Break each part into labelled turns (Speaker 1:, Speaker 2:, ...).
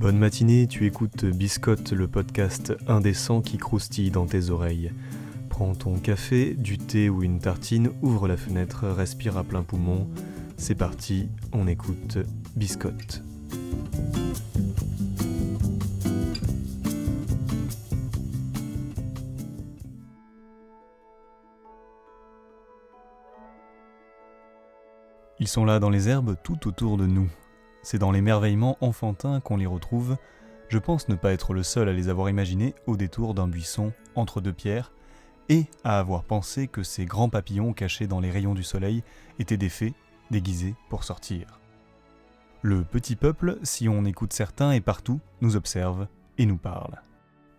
Speaker 1: Bonne matinée, tu écoutes Biscotte, le podcast indécent qui croustille dans tes oreilles. Prends ton café, du thé ou une tartine, ouvre la fenêtre, respire à plein poumon. C'est parti, on écoute Biscotte. Ils sont là dans les herbes tout autour de nous. C'est dans l'émerveillement enfantin qu'on les retrouve. Je pense ne pas être le seul à les avoir imaginés au détour d'un buisson entre deux pierres et à avoir pensé que ces grands papillons cachés dans les rayons du soleil étaient des fées déguisées pour sortir. Le petit peuple, si on écoute certains et partout, nous observe et nous parle.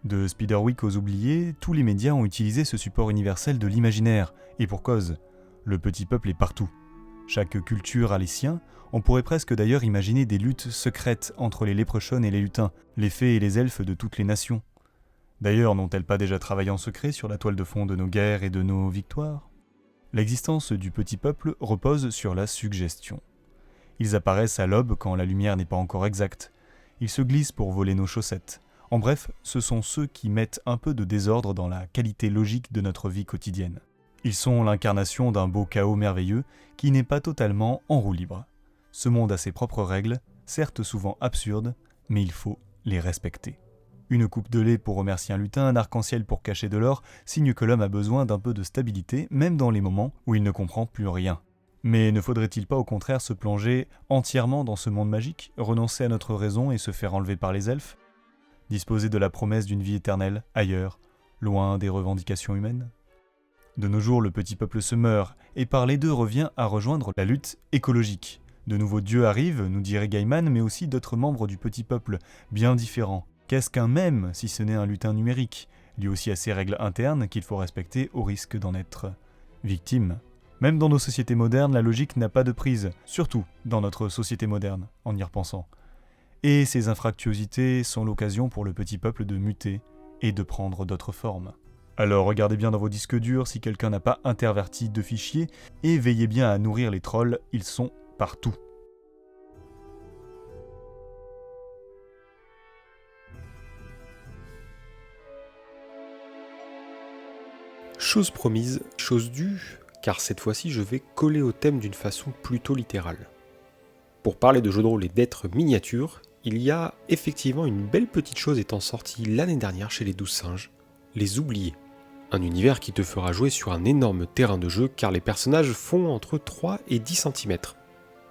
Speaker 1: De Spiderwick aux oubliés, tous les médias ont utilisé ce support universel de l'imaginaire, et pour cause, le petit peuple est partout. Chaque culture a les siens, on pourrait presque d'ailleurs imaginer des luttes secrètes entre les léprechaunes et les lutins, les fées et les elfes de toutes les nations. D'ailleurs, n'ont-elles pas déjà travaillé en secret sur la toile de fond de nos guerres et de nos victoires ? L'existence du petit peuple repose sur la suggestion. Ils apparaissent à l'aube quand la lumière n'est pas encore exacte. Ils se glissent pour voler nos chaussettes. En bref, ce sont ceux qui mettent un peu de désordre dans la qualité logique de notre vie quotidienne. Ils sont l'incarnation d'un beau chaos merveilleux qui n'est pas totalement en roue libre. Ce monde a ses propres règles, certes souvent absurdes, mais il faut les respecter. Une coupe de lait pour remercier un lutin, un arc-en-ciel pour cacher de l'or, signe que l'homme a besoin d'un peu de stabilité, même dans les moments où il ne comprend plus rien. Mais ne faudrait-il pas au contraire se plonger entièrement dans ce monde magique, renoncer à notre raison et se faire enlever par les elfes ? Disposer de la promesse d'une vie éternelle, ailleurs, loin des revendications humaines ? De nos jours, le petit peuple se meurt, et par les deux revient à rejoindre la lutte écologique. De nouveaux dieux arrivent, nous dirait Gaiman, mais aussi d'autres membres du petit peuple, bien différents. Qu'est-ce qu'un mème, si ce n'est un lutin numérique ? Lui aussi a ses règles internes qu'il faut respecter au risque d'en être victime. Même dans nos sociétés modernes, la logique n'a pas de prise, surtout dans notre société moderne, en y repensant. Et ces infractuosités sont l'occasion pour le petit peuple de muter et de prendre d'autres formes. Alors regardez bien dans vos disques durs si quelqu'un n'a pas interverti de fichiers et veillez bien à nourrir les trolls, ils sont partout.
Speaker 2: Chose promise, chose due, car cette fois-ci je vais coller au thème d'une façon plutôt littérale. Pour parler de jeux de rôle et d'êtres miniatures, il y a effectivement une belle petite chose étant sortie l'année dernière chez les 12 singes, les oubliés. Un univers qui te fera jouer sur un énorme terrain de jeu car les personnages font entre 3 et 10 cm.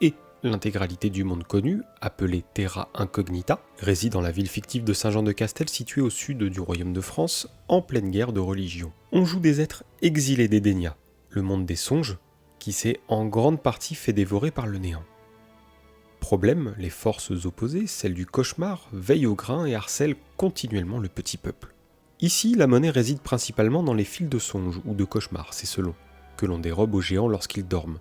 Speaker 2: Et l'intégralité du monde connu, appelé Terra Incognita, réside dans la ville fictive de Saint-Jean-de-Castel située au sud du royaume de France, en pleine guerre de religion. On joue des êtres exilés d'Edenia, le monde des songes, qui s'est en grande partie fait dévorer par le néant. Problème, les forces opposées, celles du cauchemar, veillent au grain et harcèlent continuellement le petit peuple. Ici, la monnaie réside principalement dans les fils de songe ou de cauchemar, c'est selon, que l'on dérobe aux géants lorsqu'ils dorment.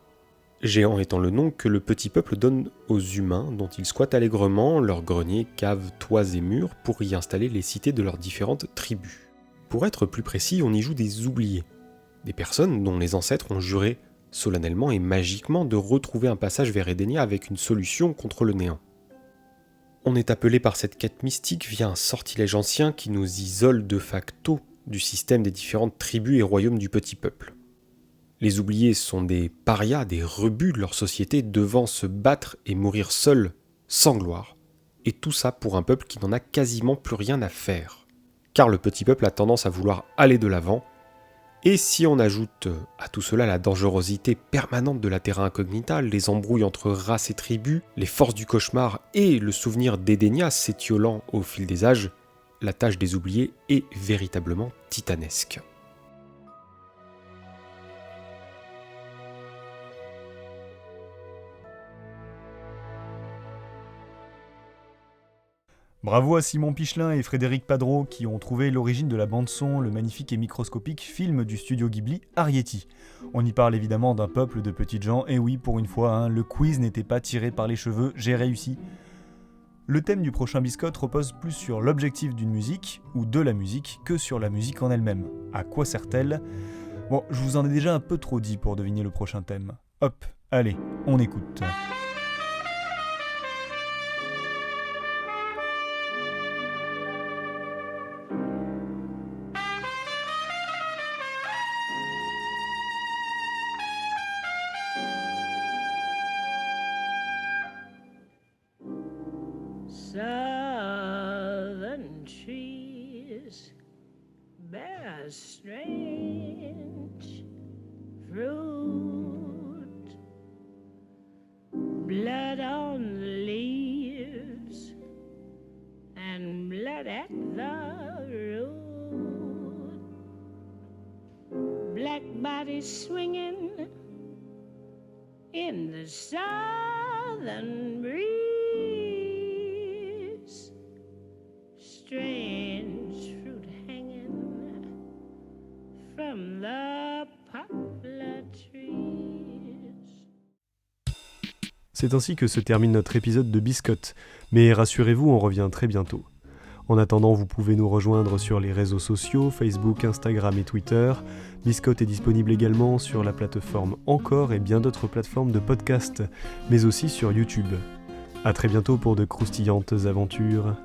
Speaker 2: Géants étant le nom que le petit peuple donne aux humains dont ils squattent allègrement leurs greniers, caves, toits et murs pour y installer les cités de leurs différentes tribus. Pour être plus précis, on y joue des oubliés, des personnes dont les ancêtres ont juré solennellement et magiquement de retrouver un passage vers Edenia avec une solution contre le néant. On est appelé par cette quête mystique via un sortilège ancien qui nous isole de facto du système des différentes tribus et royaumes du petit peuple. Les oubliés sont des parias, des rebuts de leur société devant se battre et mourir seuls, sans gloire. Et tout ça pour un peuple qui n'en a quasiment plus rien à faire. Car le petit peuple a tendance à vouloir aller de l'avant. Et si on ajoute à tout cela la dangerosité permanente de la Terra Incognita, les embrouilles entre races et tribus, les forces du cauchemar et le souvenir d'Edenia s'étiolant au fil des âges, la tâche des oubliés est véritablement titanesque.
Speaker 1: Bravo à Simon Pichelin et Frédéric Padreau qui ont trouvé l'origine de la bande-son, le magnifique et microscopique film du studio Ghibli, Arrietty. On y parle évidemment d'un peuple de petites gens, et oui, pour une fois, le quiz n'était pas tiré par les cheveux, j'ai réussi. Le thème du prochain Biscotte repose plus sur l'objectif d'une musique, ou de la musique, que sur la musique en elle-même. À quoi sert-elle ? Bon, je vous en ai déjà un peu trop dit pour deviner le prochain thème. Hop, allez, on écoute.
Speaker 3: southern trees bear strange fruit, blood on the leaves and blood at the root, black bodies swinging in the southern breeze, strange fruit hanging from the poplar trees.
Speaker 4: C'est ainsi que se termine notre épisode de Biscotte, mais rassurez-vous, on revient très bientôt. En attendant, vous pouvez nous rejoindre sur les réseaux sociaux, Facebook, Instagram et Twitter. Biscotte est disponible également sur la plateforme Encore et bien d'autres plateformes de podcast, mais aussi sur YouTube. À très bientôt pour de croustillantes aventures.